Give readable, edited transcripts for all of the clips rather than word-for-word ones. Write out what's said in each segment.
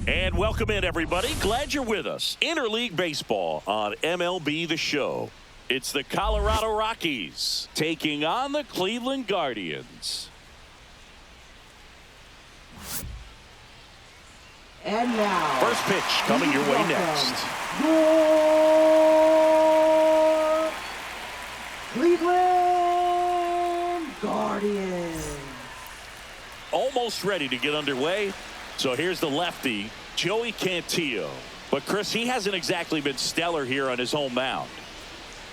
And welcome in, everybody. Glad you're with us. Interleague Baseball on MLB The Show. It's the Colorado Rockies taking on the Cleveland Guardians. And now, first pitch coming your way next. Your Cleveland Guardians. Almost ready to get underway. So here's the lefty, Joey Cantillo. But Chris, he hasn't exactly been stellar here on his home mound.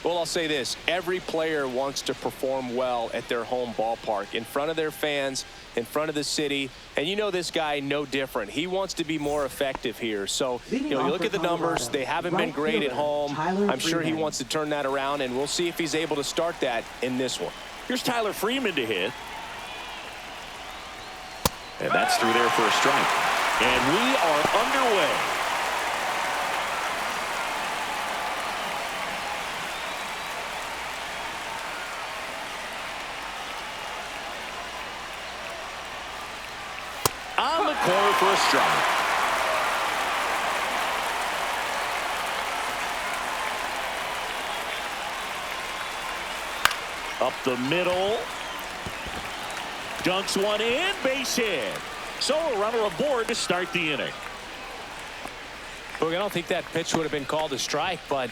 Well, I'll say this. Every player wants to perform well at their home ballpark, in front of their fans, in front of the city. And you know this guy no different. He wants to be more effective here. So, you look at the numbers. They haven't been great at home. I'm sure he wants to turn that around, and we'll see if he's able to start that in this one. Here's Tyler Freeman to hit. And that's through there for a strike. And we are underway. On the corner for a strike. Up the middle. Dunks one in, base hit. So a runner aboard to start the inning. Look, I don't think that pitch would have been called a strike, but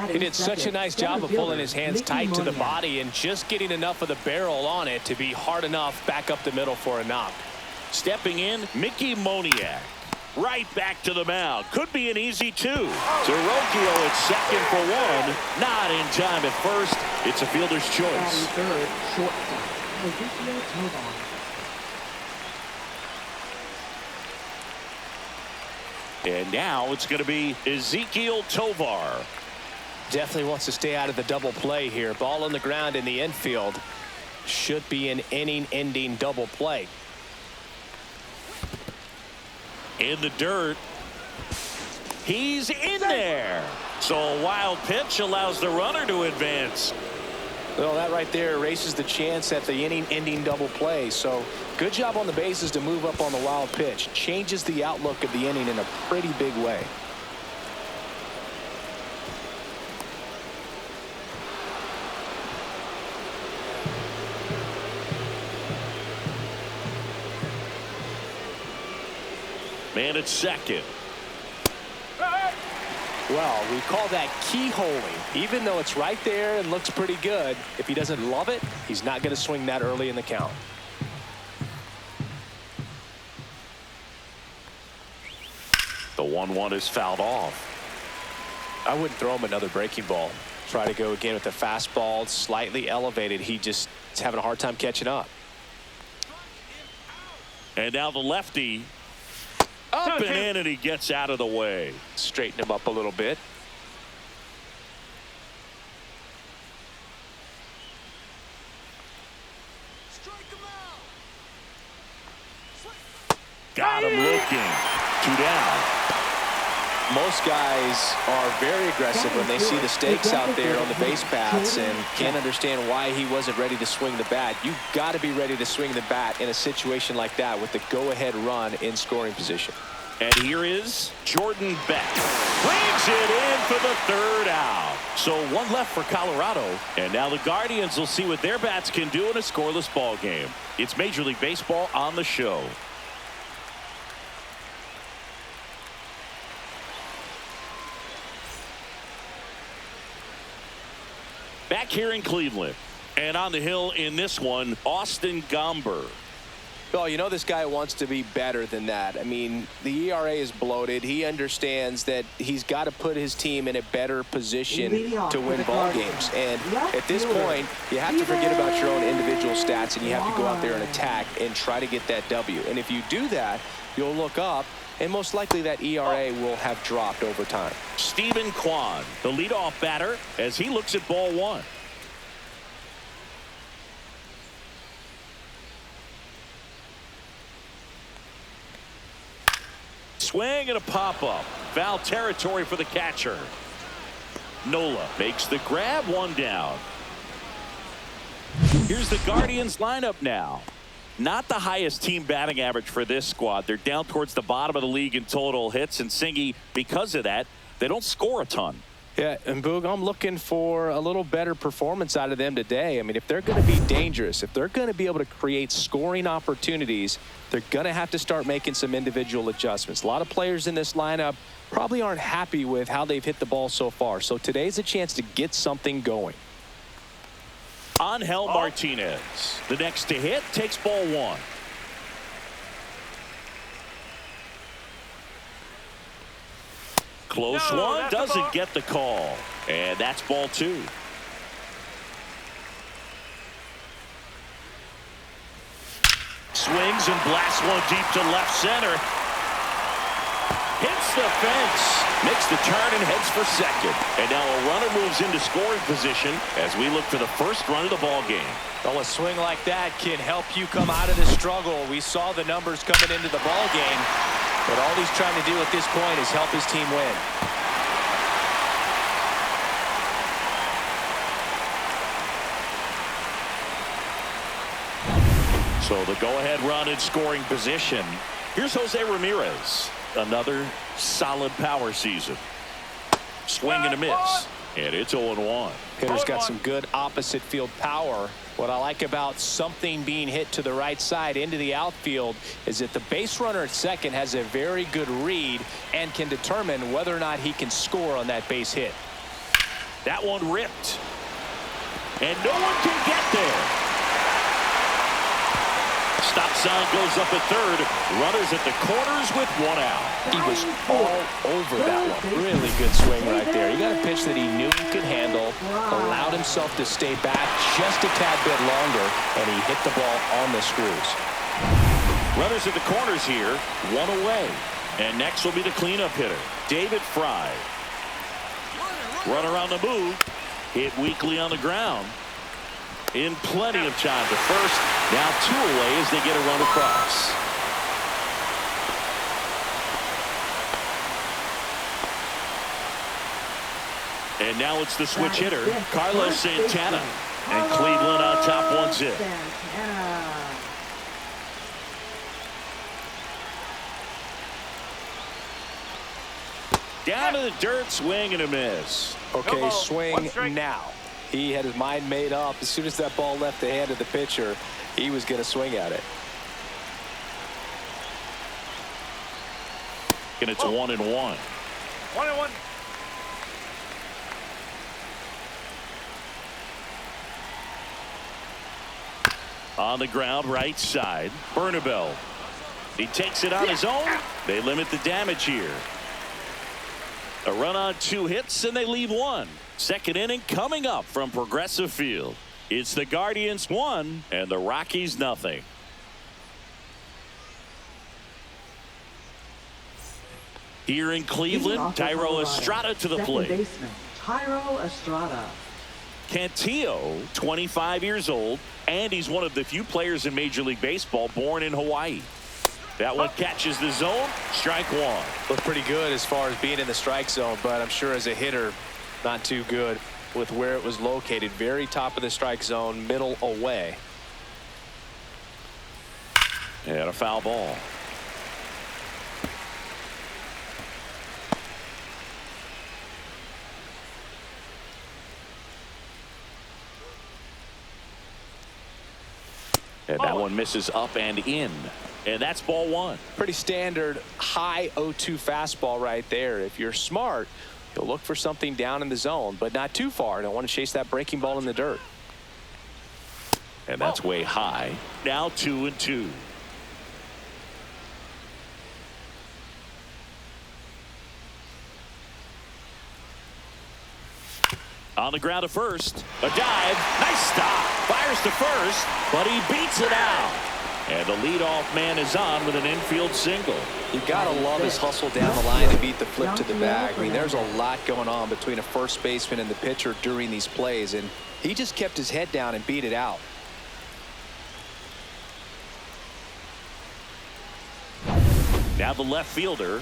he did such a nice job of pulling his hands tight to the body and just getting enough of the barrel on it to be hard enough back up the middle for a knock. Stepping in, Mickey Moniak. Right back to the mound. Could be an easy two. Rocchio at second for one. Not in time at first. It's a fielder's choice. Third, shortstop, Tovar. And now it's going to be Ezequiel Tovar. Definitely wants to stay out of the double play here. Ball on the ground in the infield. Should be an inning-ending double play. In the dirt. He's in there. So a wild pitch allows the runner to advance. Well, that right there erases the chance at the inning-ending double play. So good job on the bases to move up on the wild pitch. Changes the outlook of the inning in a pretty big way. Man at second. Well, we call that keyholing. Even though it's right there and looks pretty good, if he doesn't love it, he's not going to swing that early in the count. The 1-1 is fouled off. I wouldn't throw him another breaking ball. Try to go again with the fastball, slightly elevated. He just is having a hard time catching up. And now the lefty. Up and in, and he gets out of the way. Straighten him up a little bit. Got him looking. 2 down. Most guys are very aggressive when they see the stakes out there on the base paths and can't understand why he wasn't ready to swing the bat. You've got to be ready to swing the bat in a situation like that with the go-ahead run in scoring position. And here is Jordan Beck. Brings it in for the 3rd out. So one left for Colorado. And now the Guardians will see what their bats can do in a scoreless ball game. It's Major League Baseball on the show. Back here in Cleveland. And on the hill in this one, Austin Gomber. Well, you know this guy wants to be better than that. I mean, the ERA is bloated. He understands that he's got to put his team in a better position to win ball games. And at this point, you have to forget about your own individual stats and you have to go out there and attack and try to get that W. And if you do that, you'll look up, and most likely that ERA will have dropped over time. Stephen Kwan, the leadoff batter, as he looks at ball 1. Swing and a pop-up. Foul territory for the catcher. Nola makes the grab, 1 down. Here's the Guardians lineup now. not the highest team batting average for this squad. They're down towards the bottom of the league in total hits, and Singy, because of that, they don't score a ton. Yeah, and Boog, I'm looking for a little better performance out of them today. I mean, if they're going to be dangerous, if they're going to be able to create scoring opportunities, they're going to have to start making some individual adjustments. A lot of players in this lineup probably aren't happy with how they've hit the ball so far. So today's a chance to get something going. Angel Martinez, the next to hit, takes ball one. Close one, doesn't get the call. And that's ball two. Swings and blasts one deep to left center. Hits the fence. Makes the turn and heads for second. And now a runner moves into scoring position as we look for the first run of the ball game. Well, a swing like that can help you come out of the struggle. We saw the numbers coming into the ball game, but all he's trying to do at this point is help his team win. So the go-ahead run in scoring position. Here's Jose Ramirez. Another solid power season. Swing and a miss. And it's 0-1. Hitter's got some good opposite field power. What I like about something being hit to the right side into the outfield is that the base runner at second has a very good read and can determine whether or not he can score on that base hit. That one ripped. And no one can get there. Stop sign goes up at third. Runners at the corners with one out. He was all over that one. Really good swing right there. He got a pitch that he knew he could handle, allowed himself to stay back just a tad bit longer, and he hit the ball on the screws. Runners at the corners here, one away. And next will be the cleanup hitter, David Fry. Runner on the move, hit weakly on the ground. In plenty of time to first. Now two away as they get a run across. And now it's the switch hitter, Carlos Santana. And Cleveland on top 1-0. Down to the dirt, swing and a miss. Okay, swing now. He had his mind made up. As soon as that ball left the hand of the pitcher, he was going to swing at it. And it's 1-1. 1-1. On the ground, right side, Bernabel. He takes it on his own. They limit the damage here. A run on 2 hits, and they leave 1. Second inning coming up from Progressive Field. It's the Guardians 1 and the Rockies nothing. Here in Cleveland, Thairo Estrada to the plate. Second baseman, Thairo Estrada. Cantillo, 25 years old, and he's one of the few players in Major League Baseball born in Hawaii. That one catches the zone. Strike one. Looked pretty good as far as being in the strike zone, but I'm sure as a hitter, not too good with where it was located. Very top of the strike zone, middle away. And a foul ball. And that one misses up and in. And that's ball 1. Pretty standard high 0-2 fastball right there. If you're smart, you'll look for something down in the zone, but not too far. Don't want to chase that breaking ball in the dirt. And that's way high. Now 2-2. On the ground to first. A dive. Nice stop. Fires to first, but he beats it out. And the leadoff man is on with an infield single. You got to love his hustle down the line to beat the flip to the bag. I mean, there's a lot going on between a first baseman and the pitcher during these plays, and he just kept his head down and beat it out. Now the left fielder.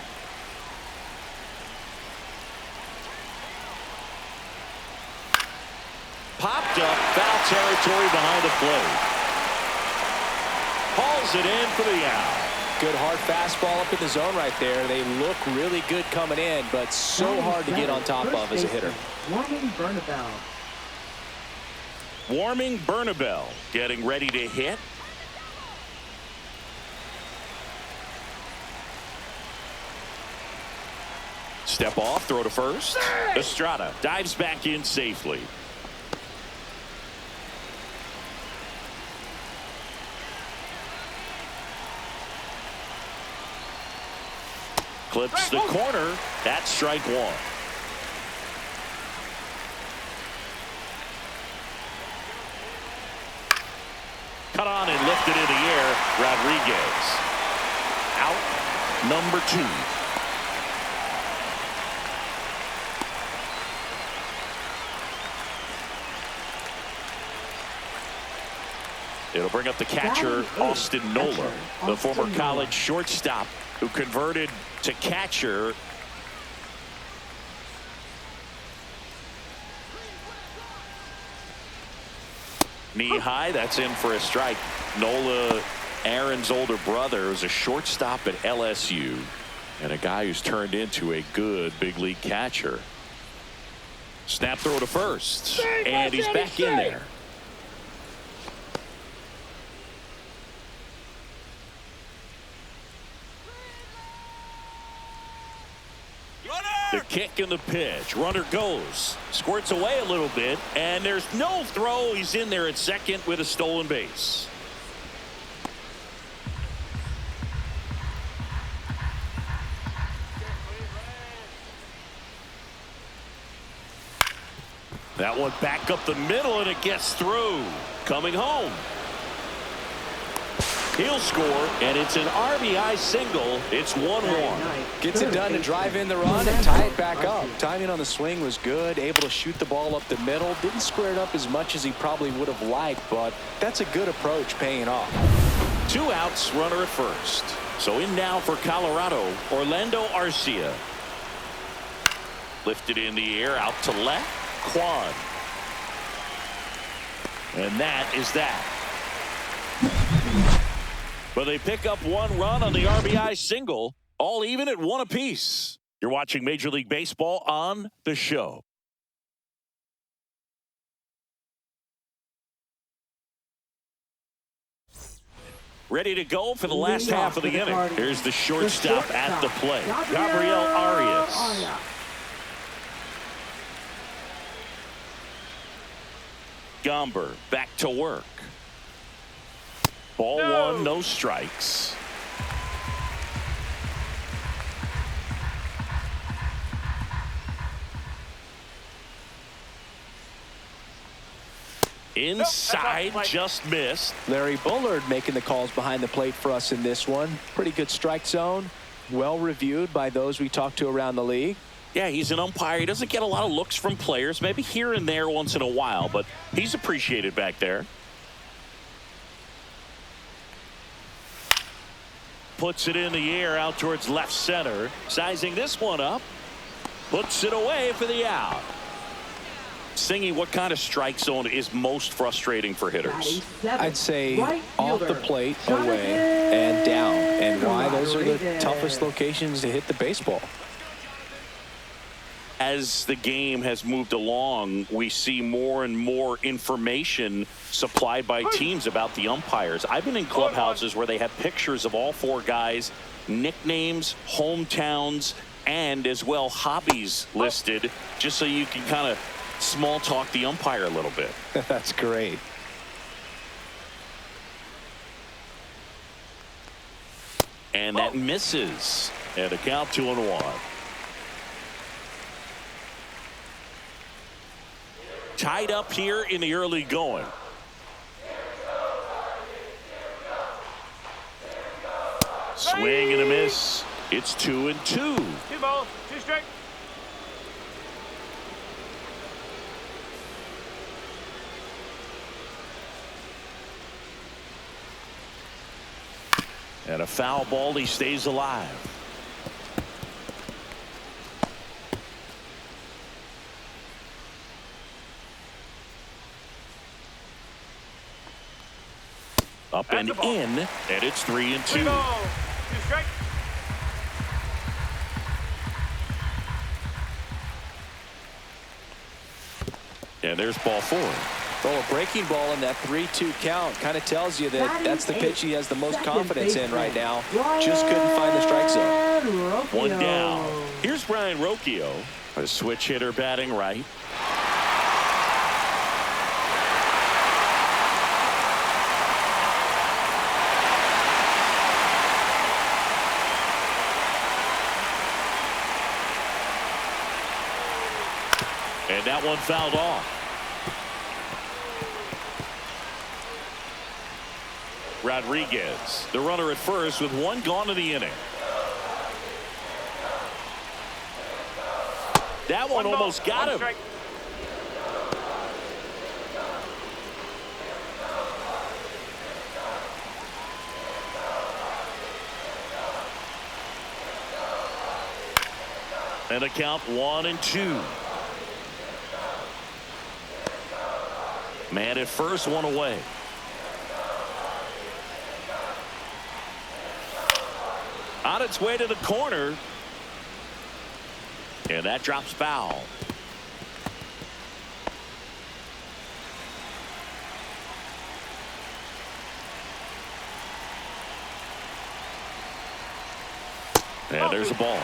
Popped up, foul territory behind the plate. Hauls it in for the out. Good hard fastball up in the zone right there. They look really good coming in, but so hard to get on top of as a hitter. Warming Bernabell. Warming Bernabell getting ready to hit. Step off, throw to first. Estrada dives back in safely. Clips the corner. That's strike one. Cut on and lifted in the air. Rodriguez. Out number 2. It'll bring up the catcher, Austin Nola, the former college shortstop who converted to catcher. Knee high, that's in for a strike. Nola, Aaron's older brother, was a shortstop at LSU and a guy who's turned into a good big league catcher. Snap throw to first, and he's back in there. The kick and the pitch. Runner goes. Squirts away a little bit. And there's no throw. He's in there at second with a stolen base. That one back up the middle, and it gets through. Coming home. He'll score, and it's an RBI single. It's 1-1. Gets it done to drive in the run and tie it back up. Timing on the swing was good. Able to shoot the ball up the middle. Didn't square it up as much as he probably would have liked, but that's a good approach paying off. 2 outs, runner at first. So in now for Colorado, Orlando Arcia. Lifted in the air, out to left. Quan. And that is that. But they pick up 1 run on the RBI single, all even at 1 apiece. You're watching Major League Baseball on The Show. Ready to go for the last half of the inning. Here's the shortstop at the plate, Gabriel Arias. Gomber back to work. Ball 1, no strikes. Inside, just missed. Larry Bullard making the calls behind the plate for us in this one. Pretty good strike zone. Well reviewed by those we talked to around the league. Yeah, he's an umpire. He doesn't get a lot of looks from players, maybe here and there once in a while, but he's appreciated back there. Puts it in the air out towards left center. Sizing this one up. Puts it away for the out. Singy, what kind of strike zone is most frustrating for hitters? I'd say off the plate, away, and down. And why? Those are the toughest locations to hit the baseball. As the game has moved along, we see more and more information supplied by teams about the umpires. I've been in clubhouses where they have pictures of all 4 guys, nicknames, hometowns, and as well hobbies listed, just so you can kind of small talk the umpire a little bit. That's great. And that misses. And a count 2-1. Tied up here in the early going. Swing and a miss. It's 2-2. 2 balls, 2 strikes. And a foul ball. He stays alive. Up and in, and it's 3-2. 3 ball, 2 strike. And there's ball 4. Well, a breaking ball in that 3-2 count kind of tells you that that's the pitch he has the most confidence in right now. Just couldn't find the strike zone. 1 down. Here's Brian Rocchio, a switch hitter batting right. And that one fouled off. Rodriguez, the runner at first with 1 gone in the inning. That one almost got him. Strike. And a count 1-2. Man at first, 1 away. On its way to the corner. And that drops foul. And there's a ball.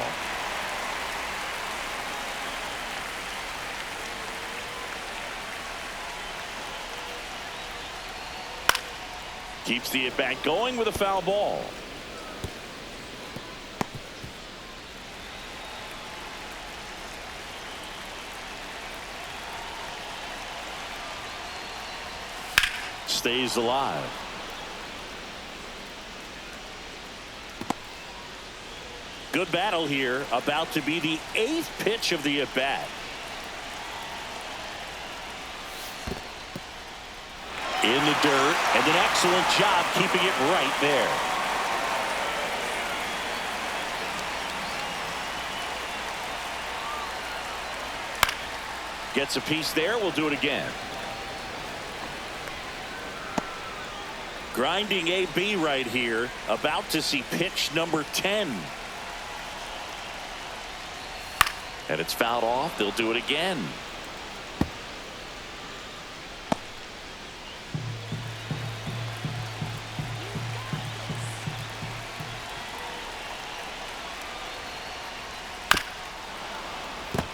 Keeps the at-bat going with a foul ball. Stays alive. Good battle here. About to be the 8th pitch of the at-bat. In the dirt, and an excellent job keeping it right there. Gets a piece there. We'll do it again. Grinding AB right here. About to see pitch number 10. And it's fouled off. They'll do it again.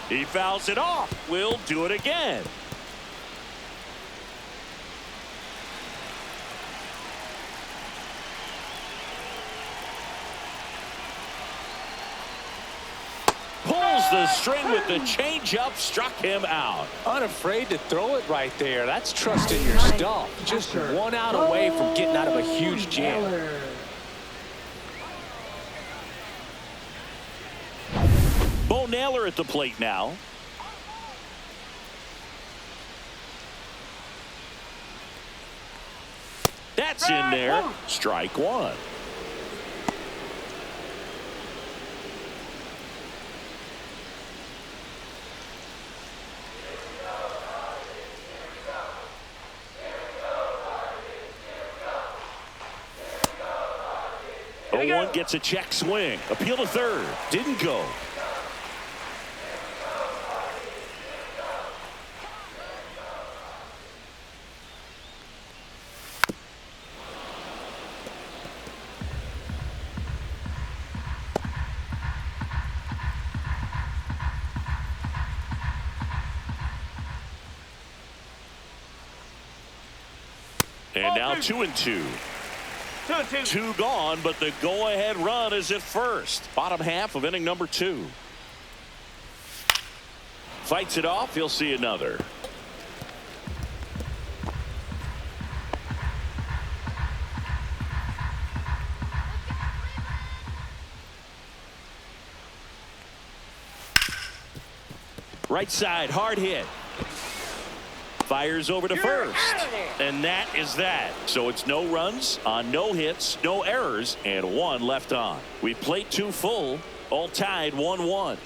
He fouls it off. We'll do it again. Pulls the string with the changeup, struck him out. Unafraid to throw it right there. That's trusting your stuff. Just 1 out away from getting out of a huge jam. Bo Naylor at the plate now. That's in there. Strike 1. One gets a check swing. Appeal to third. Didn't go. And now 2-2. 2 gone, but the go-ahead run is at first. Bottom half of inning number 2. Fights it off. He'll see another. Right side, hard hit. Fires over to first. And that is that. So it's no runs on no hits, no errors, and 1 left on. We played 2 full, all tied 1-1.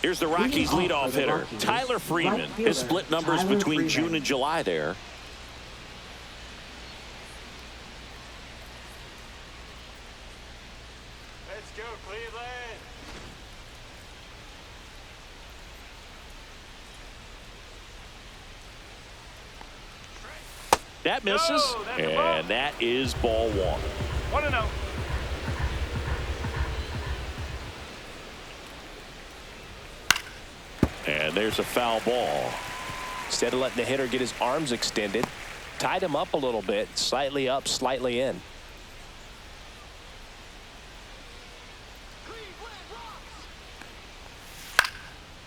Here's the Rockies leadoff hitter, Tyler Freeman. His split numbers between June and July there. That misses, and that is ball one. 1-0. And there's a foul ball. Instead of letting the hitter get his arms extended, tied him up a little bit, slightly up, slightly in.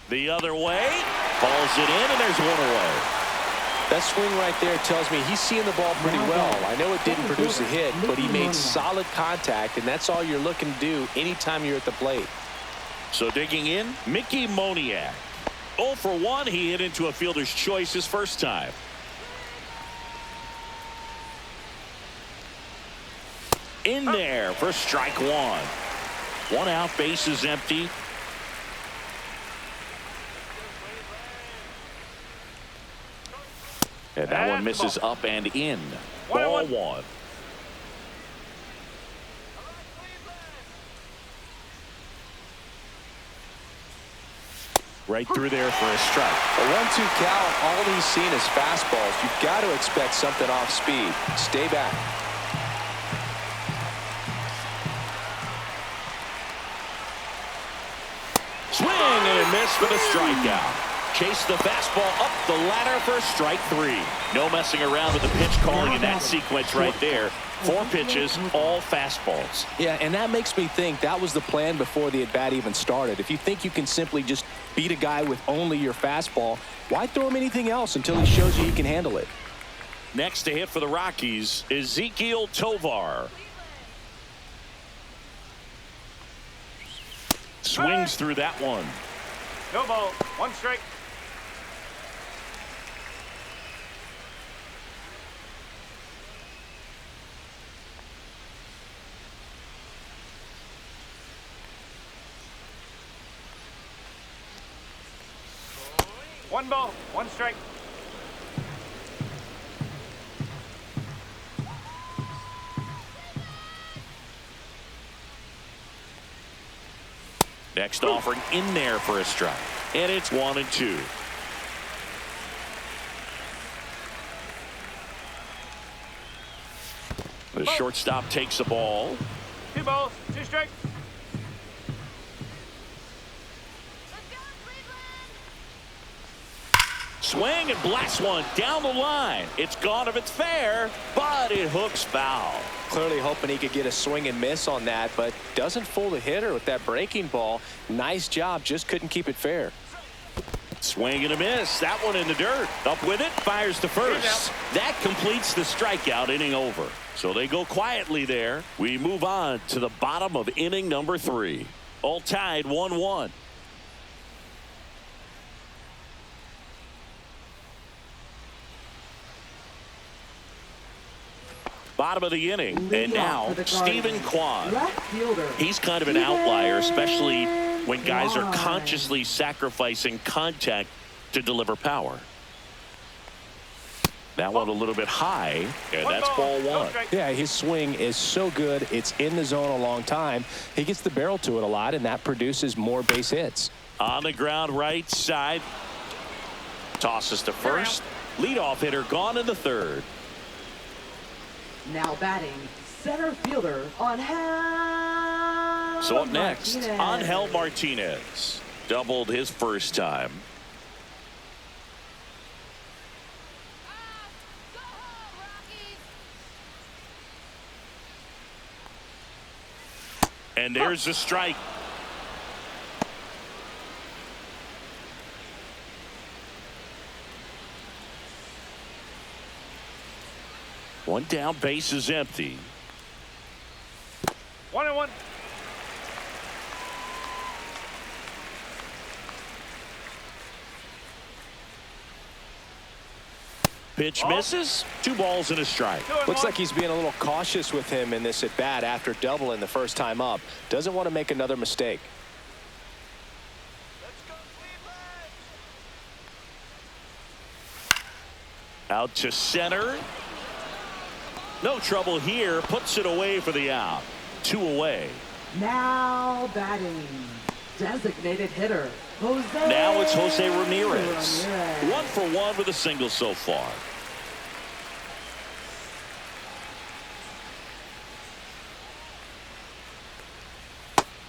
The other way, balls it in, and there's one away. That swing right there tells me he's seeing the ball pretty well. I know it didn't produce a hit, but he made solid contact, and that's all you're looking to do anytime you're at the plate. So digging in, Mickey Moniak. 0 for 1. He hit into a fielder's choice his first time. In there for strike one. One out, base is empty. And that one misses up and in. Ball one. Right through there for a strike. A 1-2 count, all he's seen is fastballs. You've got to expect something off speed. Stay back. Swing and a miss for the strikeout. Chase the fastball up the ladder for strike three. No messing around with the pitch calling in that sequence right there. 4 pitches, all fastballs. Yeah, and that makes me think that was the plan before the at-bat even started. If you think you can simply just beat a guy with only your fastball, why throw him anything else until he shows you he can handle it? Next to hit for the Rockies, Ezequiel Tovar. Swings through that one. No ball. 1 strike. One ball. 1 strike. Next offering in there for a strike. And it's 1-2. The shortstop takes the ball. 2 balls. 2 strikes. Swing and blast one down the line. It's gone if it's fair, but it hooks foul. Clearly hoping he could get a swing and miss on that, but doesn't fool the hitter with that breaking ball. Nice job, just couldn't keep it fair. Swing and a miss. That one in the dirt. Up with it, fires to first. That completes the strikeout, inning over. So they go quietly there. We move on to the bottom of inning number 3. All tied 1-1. Bottom of the inning, and now Stephen Kwan. He's kind of an outlier, especially when guys are consciously sacrificing contact to deliver power. That one a little bit high, and that's ball one. Yeah, his swing is so good, it's in the zone a long time. He gets the barrel to it a lot, and that produces more base hits. On the ground right side. Tosses to first. Leadoff hitter gone in the third. Now batting, center fielder Angel. So up next, Angel Martinez. Doubled his first time. And there's a strike. One down, base is empty. 1-1. Pitch misses. 2 balls and a strike. Looks like he's being a little cautious with him in this at bat after doubling the first time up. Doesn't want to make another mistake. Out to center. No trouble here. Puts it away for the out. 2 away. Now batting, designated hitter Jose. Now it's Jose Ramirez. 1 for 1 with a single so far.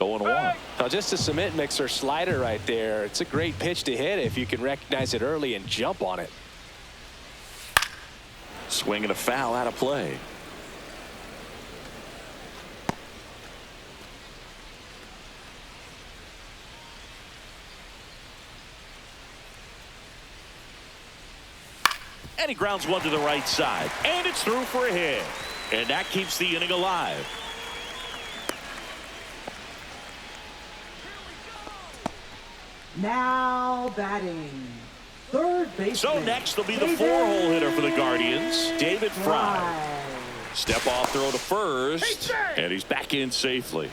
0-1. Now, just a cement mixer slider right there. It's a great pitch to hit if you can recognize it early and jump on it. Swing and a foul out of play. And he grounds one to the right side. And it's through for a hit. And that keeps the inning alive. Now batting, third baseman. So next will be the four-hole hitter for the Guardians, David Fry. Step off throw to first, and he's back in safely.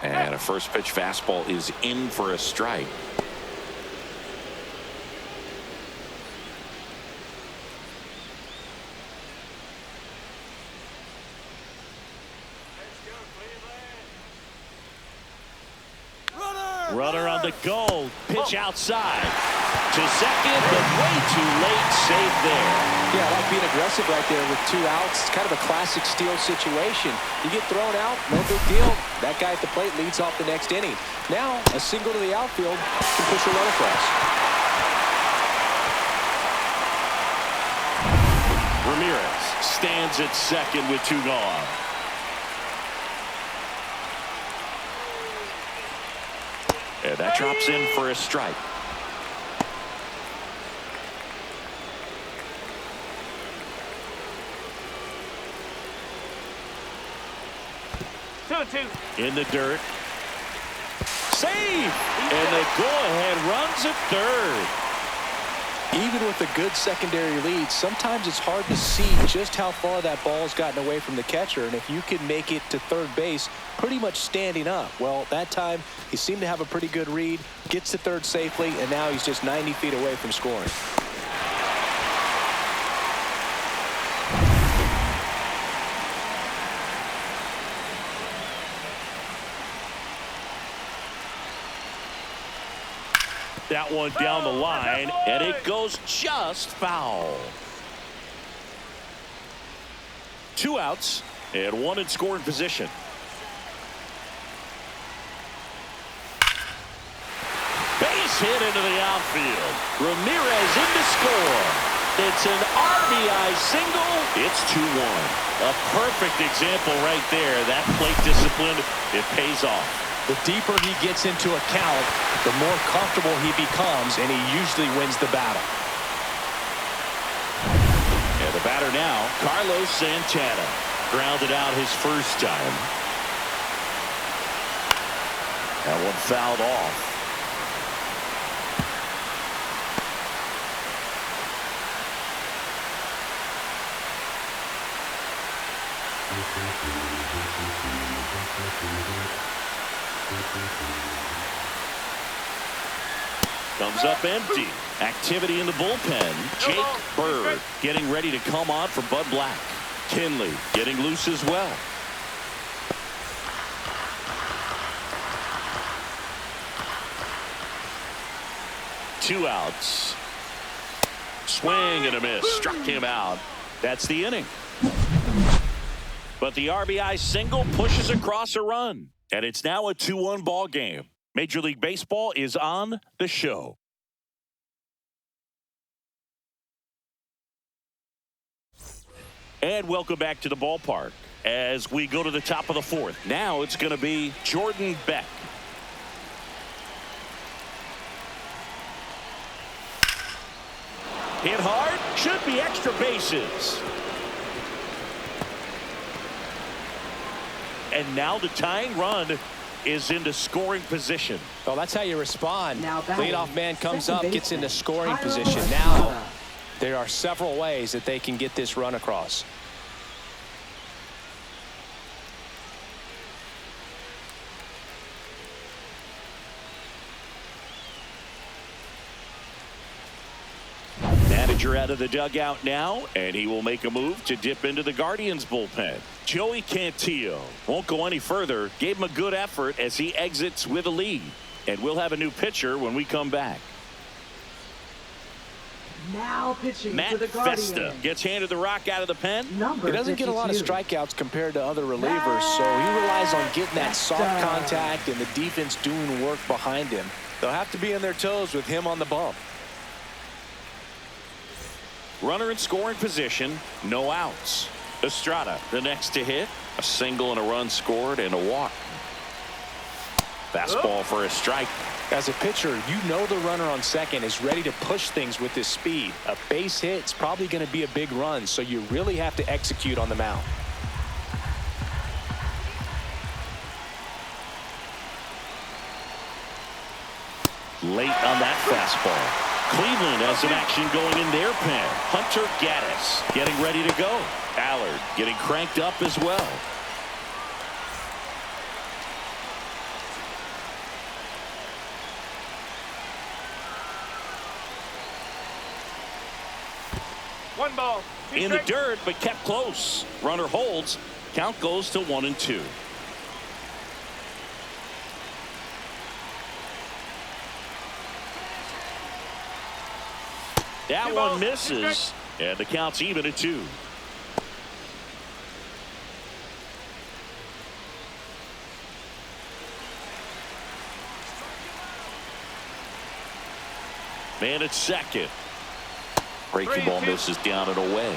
And a first pitch fastball is in for a strike. Runner on the go. Pitch outside. To second, but way too late. Safe there. Yeah, I like being aggressive right there with 2 outs. It's kind of a classic steal situation. You get thrown out, no big deal. That guy at the plate leads off the next inning. Now, a single to the outfield can push a run across. Ramirez stands at second with 2 gone. And that drops in for a strike. In the dirt. Save! And the go-ahead runs at third. Even with a good secondary lead, sometimes it's hard to see just how far that ball's gotten away from the catcher. And if you can make it to third base pretty much standing up, well, that time he seemed to have a pretty good read, gets to third safely, and now he's just 90 feet away from scoring. That one down the line, and it goes just foul. 2 outs and 1 in scoring position. Base hit into the outfield. Ramirez in to score. It's an RBI single. It's 2-1. A perfect example right there. That plate discipline, it pays off. The deeper he gets into a count, the more comfortable he becomes, and he usually wins the battle. And the batter now, Carlos Santana. Grounded out his first time. That one fouled off. Comes up empty. Activity in the bullpen. Jake Bird getting ready to come on for Bud Black. Kinley getting loose as well. Two outs. Swing and a miss. Struck him out. That's the inning. But the RBI single pushes across a run. And it's now a 2-1 ball game. Major League Baseball is on the show. And welcome back to the ballpark as we go to the top of the 4th. Now it's going to be Jordan Beck. Hit hard, should be extra bases. And now the tying run is into scoring position. Well, that's how you respond. Now leadoff man comes up, gets into scoring Tyler position. Estrada. Now there are several ways that they can get this run across. Manager out of the dugout now, and he will make a move to dip into the Guardians bullpen. Joey Cantillo won't go any further. Gave him a good effort as he exits with a lead. And we'll have a new pitcher when we come back. Now pitching Matt to the Guardians. Festa gets handed the rock out of the pen. Number He doesn't get a lot of 52. strikeouts compared to other relievers, so he relies on getting that soft contact and the defense doing work behind him. They'll have to be on their toes with him on the bump. Runner in scoring position, no outs. Estrada, the next to hit. A single and a run scored and a walk. Fastball for a strike. As a pitcher, you know the runner on second is ready to push things with his speed. A base hit is probably going to be a big run, so you really have to execute on the mound. Late on that fastball. Cleveland has some action going in their pen. Hunter Gaddis getting ready to go. Allard getting cranked up as well. One ball. Two In the strikes. dirt, but kept close. Runner holds. Count goes to 1-2. That Two one balls, two misses, strikes. and the count's even at 2. Man at second. Breaking ball 3-2. misses down and away.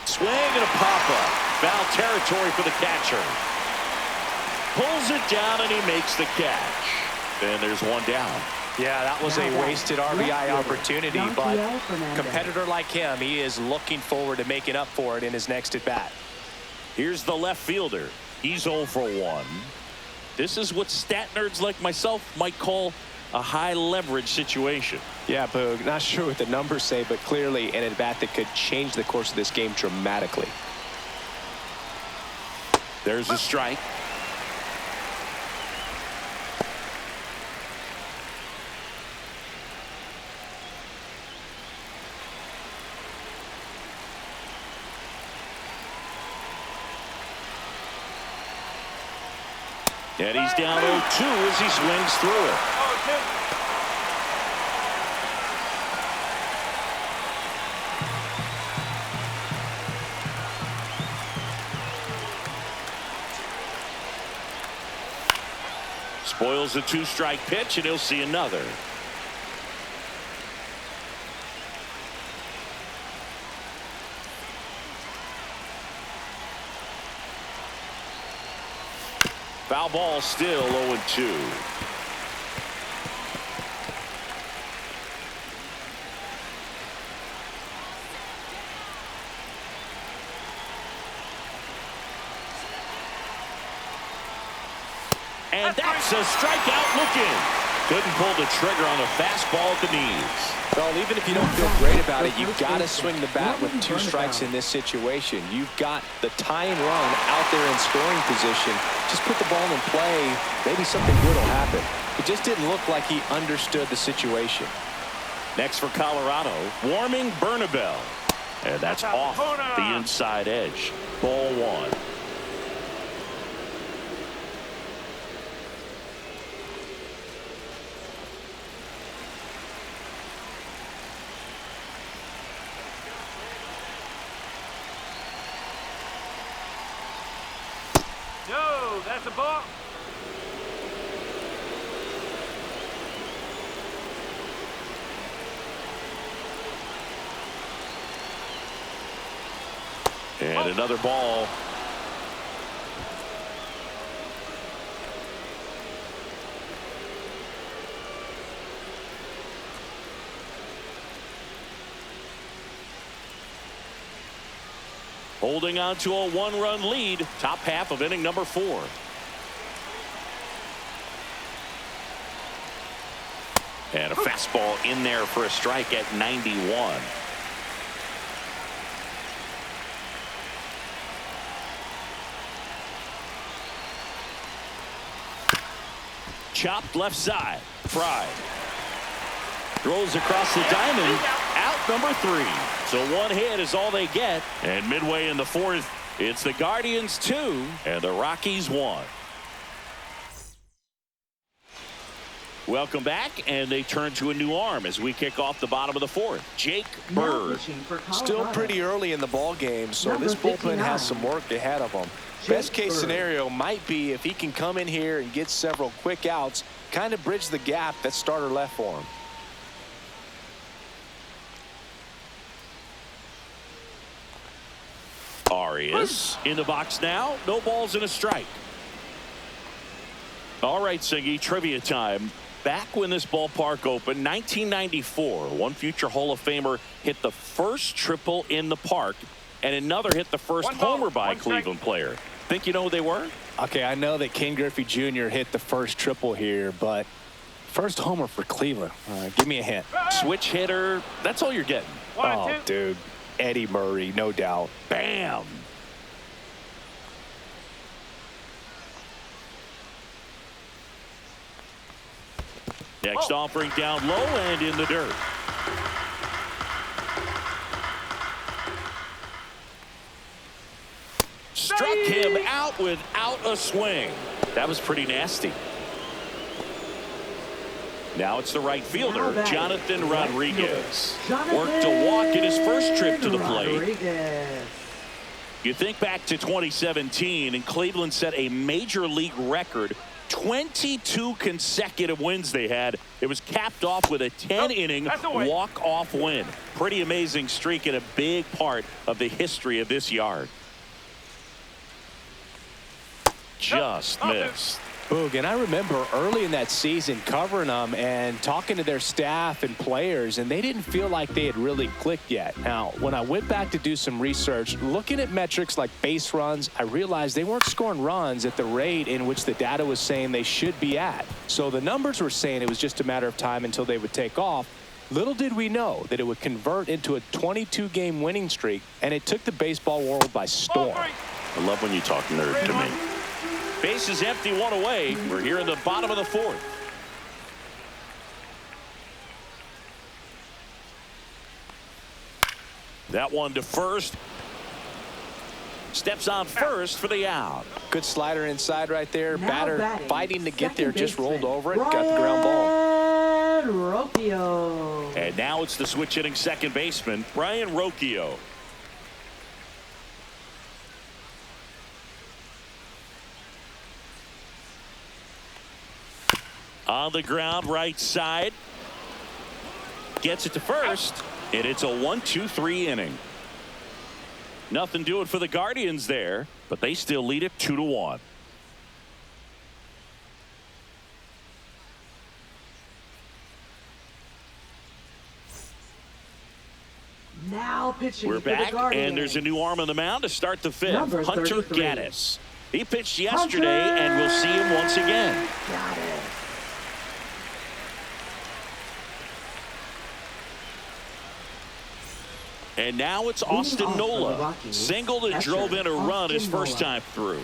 Swing and a pop-up. Foul territory for the catcher. Pulls it down and he makes the catch. And there's one down. Yeah, that was a wasted RBI opportunity, but Yanquiel Fernandez. competitor like him, he is looking forward to making up for it in his next at-bat. Here's the left fielder. He's 0 for 1. This is what stat nerds like myself might call a high leverage situation. Yeah, Boog, not sure what the numbers say, but clearly an at-bat that could change the course of this game dramatically. There's a strike. And he's down 0-2 as he swings through it. Oh, two. Spoils the 2-strike pitch, and he'll see another. Foul ball, still 0-2. And that's a strikeout looking. Couldn't pull the trigger on the fastball at the knees. Well, even if you don't feel great about it, you've got to swing the bat with 2 strikes in this situation. You've got the tying run out there in scoring position. Just put the ball in play. Maybe something good will happen. It just didn't look like he understood the situation. Next for Colorado, Warming Bernabel. And that's off the inside edge. Ball 1. No, that's a ball. And another ball. Holding on to a 1-run lead, top half of inning number 4. And a fastball in there for a strike at 91. Chopped left side. Fry throws across the diamond, out number 3. So one hit is all they get. And midway in the 4th, it's the Guardians 2 and the Rockies 1. Welcome back, and they turn to a new arm as we kick off the bottom of the 4th. Jake Bird. Still pretty early in the ball game, so this bullpen has some work ahead of them. Best case scenario might be if he can come in here and get several quick outs, kind of bridge the gap that starter left for him. Arias in the box now. No balls and a strike. All right, Singy, trivia time. Back when this ballpark opened, 1994, one future Hall of Famer hit the first triple in the park, and another hit the first homer by a Cleveland player. Think you know who they were? Okay, I know that Ken Griffey Jr. hit the first triple here, but first homer for Cleveland. Give me a hint. Switch hitter. That's all you're getting. Oh, dude. Eddie Murray, no doubt. Bam. Next offering down low and in the dirt. Struck him out without a swing. That was pretty nasty. Now it's the right fielder, Jonathan Rodriguez. Worked a walk in his first trip to the plate. You think back to 2017, and Cleveland set a major league record. 22 consecutive wins they had. It was capped off with a 10-inning walk-off win. Pretty amazing streak and a big part of the history of this yard. Just missed. Boog, and I remember early in that season covering them and talking to their staff and players, and they didn't feel like they had really clicked yet. Now, when I went back to do some research, looking at metrics like base runs, I realized they weren't scoring runs at the rate in which the data was saying they should be at. So the numbers were saying it was just a matter of time until they would take off. Little did we know that it would convert into a 22-game winning streak, and it took the baseball world by storm. I love when you talk nerd to me. Base is empty, one away. We're here in the bottom of the 4th. That one to first. Steps on first for the out. Good slider inside right there. Batter fighting to get there, just rolled over it. Got the ground ball. And now it's the switch hitting second baseman, Brian Rocchio. On the ground, right side. Gets it to first, and it's a 1-2-3 inning. Nothing doing for the Guardians there, but they still lead it 2-1. Now pitching. We're back, and there's a new arm on the mound to start the 5th. Hunter Gaddis. He pitched yesterday, and we'll see him once again. And now it's Austin Nola. Single that drove in a run his first time through.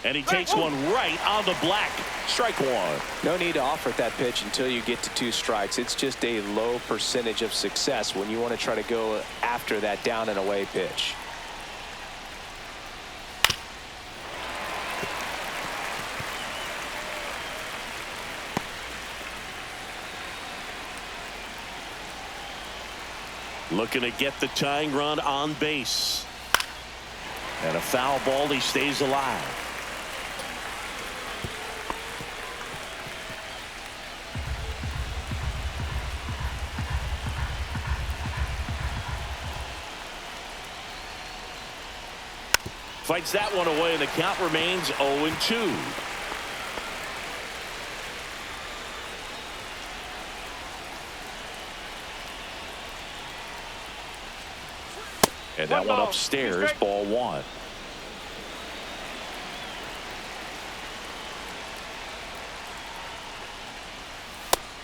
And he takes one right on the black. Strike one. No need to offer that pitch until you get to 2 strikes. It's just a low percentage of success when you want to try to go after that down and away pitch. Looking to get the tying run on base. And a foul ball, he stays alive. Fights that one away, and the count remains 0-2. And that one upstairs, ball 1.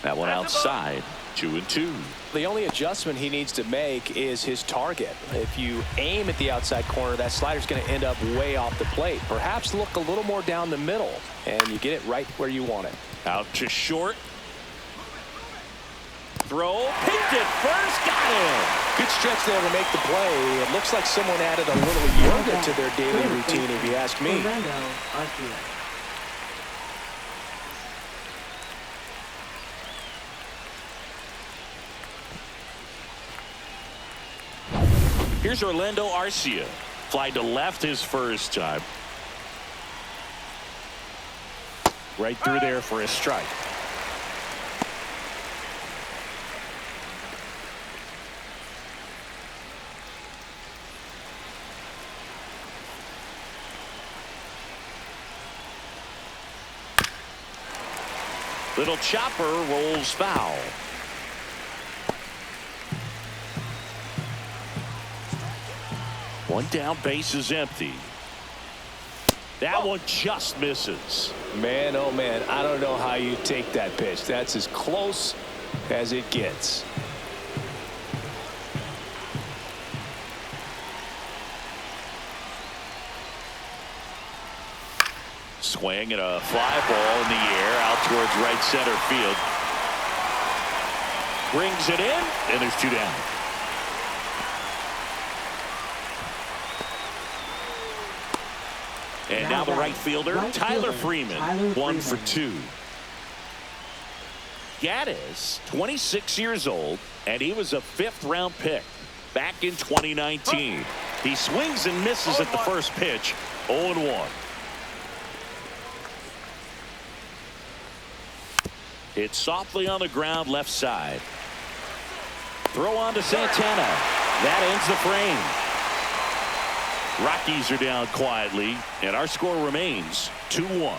That one outside. 2-2. The only adjustment he needs to make is his target. If you aim at the outside corner, that slider's going to end up way off the plate. Perhaps look a little more down the middle, and you get it right where you want it. Out to short. Throw, picked it first, got him. Good stretch there to make the play. It looks like someone added a little yoga to their daily routine, if you ask me. Here's Orlando Arcia. Fly to left his first time. Right through there for a strike. Little chopper rolls foul. One down, base is empty. That one just misses. Man, oh man, I don't know how you take that pitch. That's as close as it gets. Swing and a fly ball in the air out towards right center field. Brings it in, and there's 2 down. And now the right fielder, Tyler Freeman, 1 for 2. Gaddis, 26 years old, and he was a 5th-round pick back in 2019. He swings and misses at the first pitch, 0-1. Hit softly on the ground left side. Throw on to Santana. That ends the frame. Rockies are down quietly, and our score remains 2-1.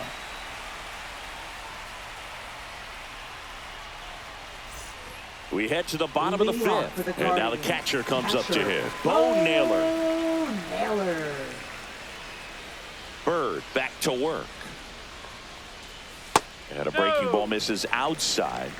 We head to the bottom of the 5th, and now the catcher comes up to hit. Bo Naylor. Bird back to work. And a breaking ball misses outside.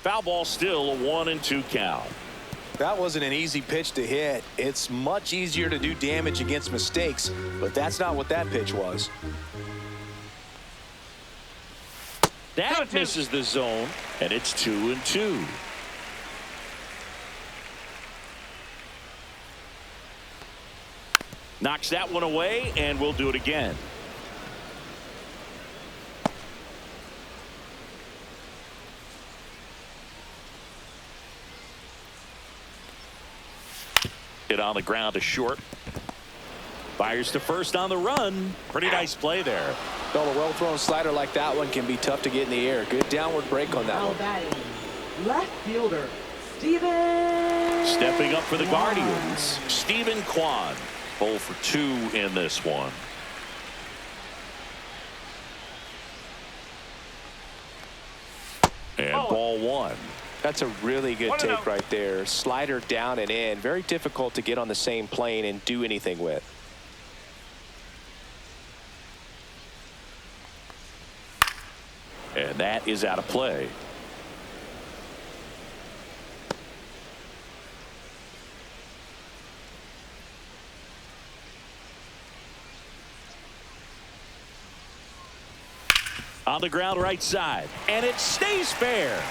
Foul ball, still a 1-2 count. That wasn't an easy pitch to hit. It's much easier to do damage against mistakes, but that's not what that pitch was. That misses the zone, and it's 2-2. Knocks that one away, and we'll do it again. Hit on the ground to short. Fires to first on the run. Pretty nice play there. Well, a well-thrown slider like that one can be tough to get in the air. Good downward break on that one. Left fielder, Steven. Stepping up for the Guardians, Steven Kwan. 0 for 2 in this one. And ball 1. That's a really good take right there. Slider down and in. Very difficult to get on the same plane and do anything with. And that is out of play. On the ground right side, and it stays fair.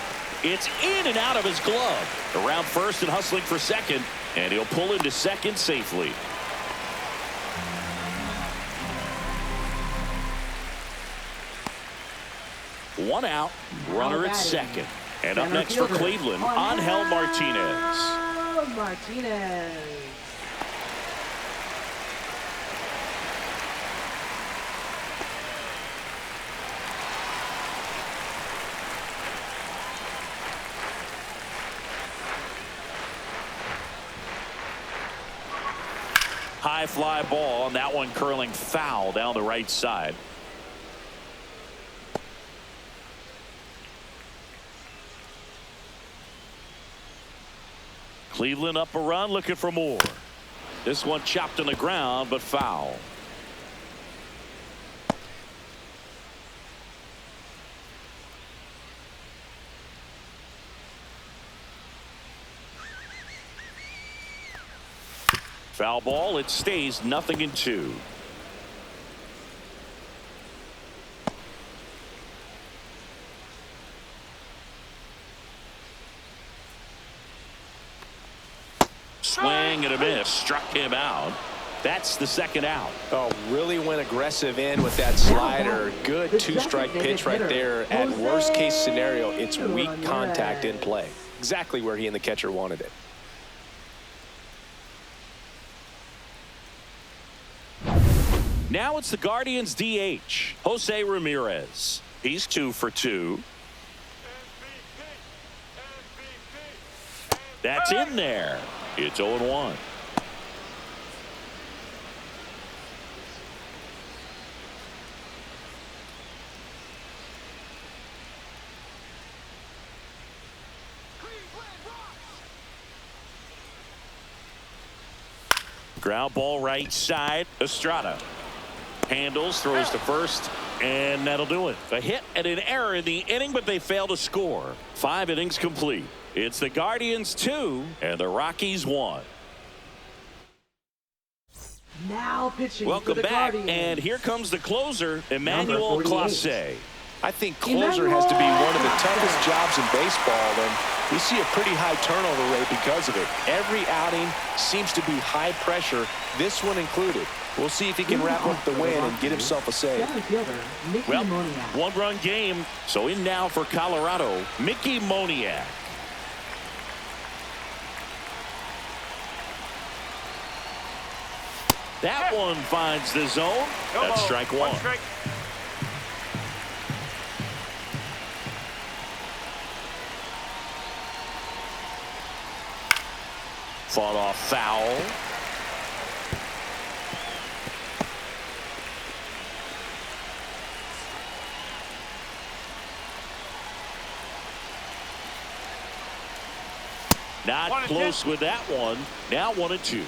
It's in and out of his glove. Around first and hustling for second, and he'll pull into second safely. One out, runner at second. And up next for Cleveland, Angel Martinez. High fly ball, and that one curling foul down the right side. Cleveland up a run, looking for more. This one chopped on the ground, but foul. Foul ball. It stays 0-2. Swing and a miss. Struck him out. That's the second out. Oh, really went aggressive in with that slider. Good two-strike pitch right there. At worst case scenario, it's weak contact in play. Exactly where he and the catcher wanted it. Now it's the Guardians DH, Jose Ramirez. He's 2 for 2. That's in there. It's 0-1. Ground ball right side. Estrada handles, throws to first, and that'll do it. A hit and an error in the inning, but they fail to score. 5 innings complete. It's the Guardians 2 and the Rockies 1. Now pitching. Welcome for the back, Guardians. and here comes the closer, Emmanuel Clase. I think closer has to be one of the toughest jobs in baseball, and we see a pretty high turnover rate because of it. Every outing seems to be high pressure, this one included. We'll see if he can wrap up the win and get himself a save. Well, 1-run game, so in now for Colorado, Mickey Moniak. That one finds the zone. That's strike one. Fought off foul. Not close with that one. Now 1-2.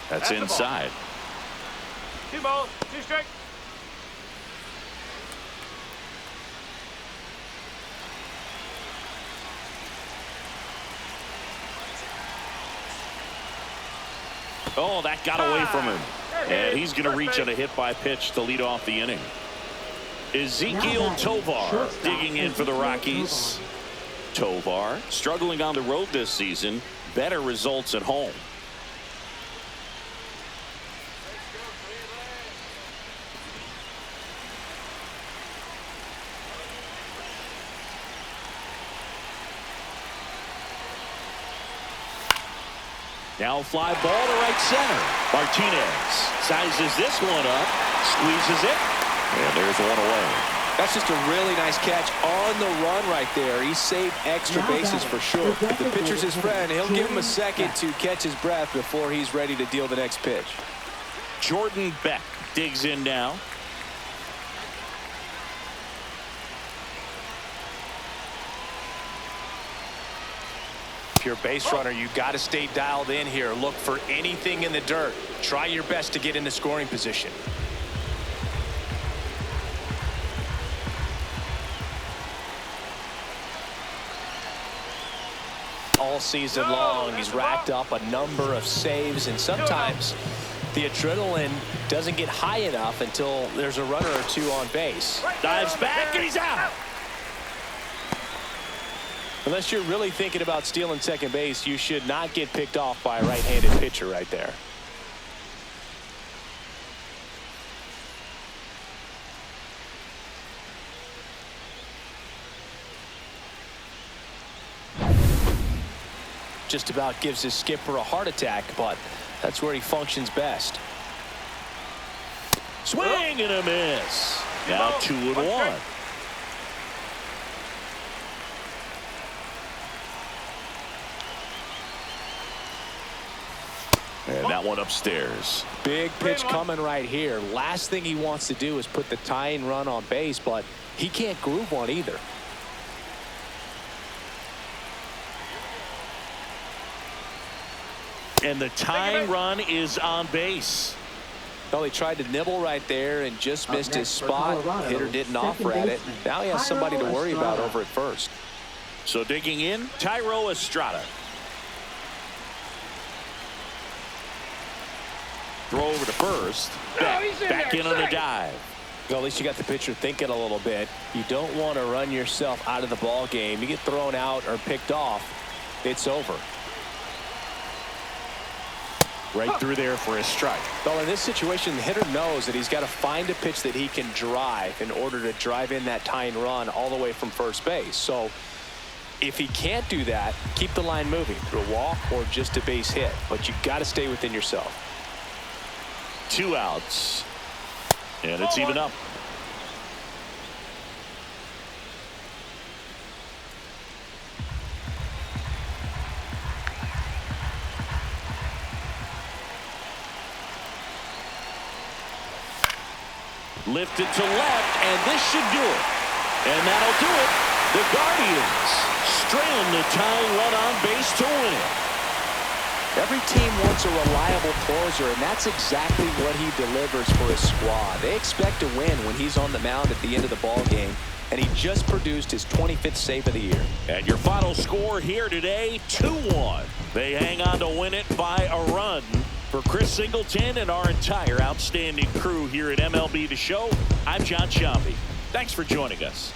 That's inside. 2 balls, 2 strikes. Oh, that got away from him. And he's going to reach on a hit by pitch to lead off the inning. Ezekiel Tovar digging in for the Rockies. Tovar struggling on the road this season. Better results at home. Now fly ball to right center. Martinez sizes this one up, squeezes it, and there's one away. That's just a really nice catch on the run right there. He saved extra bases for sure. If the pitcher's his friend, he'll give him a second to catch his breath before he's ready to deal the next pitch. Jordan Beck digs in now. If you're a base runner, you got to stay dialed in here. Look for anything in the dirt. Try your best to get into scoring position. All season long, he's racked up a number of saves, and sometimes the adrenaline doesn't get high enough until there's a runner or two on base. Dives back, and he's out. Unless you're really thinking about stealing second base, you should not get picked off by a right-handed pitcher right there. Just about gives his skipper a heart attack, but that's where he functions best. Swing and a miss. Now 2-1. that one upstairs. Big pitch coming right here. Last thing he wants to do is put the tying run on base, but he can't groove one either. And the tying run is on base. Well, he tried to nibble right there and just missed his spot. Hitter didn't offer at it. Now he has somebody to worry about over at first. So digging in, Thairo Estrada. Throw over to first. Back in on a dive. Well, at least you got the pitcher thinking a little bit. You don't want to run yourself out of the ball game. You get thrown out or picked off, it's over. Right through there for a strike. Well, in this situation, the hitter knows that he's got to find a pitch that he can drive in order to drive in that tying run all the way from first base. So if he can't do that, keep the line moving through a walk or just a base hit. But you got to stay within yourself. 2 outs. And it's even up. Lifted to left, and this should do it. And that'll do it. The Guardians strailing the tying run on base to win it. Every team wants a reliable closer, and that's exactly what he delivers for his squad. They expect to win when he's on the mound at the end of the ball game, and he just produced his 25th save of the year. And your final score here today, 2-1. They hang on to win it by a run. For Chris Singleton and our entire outstanding crew here at MLB The Show, I'm John Sciambi. Thanks for joining us.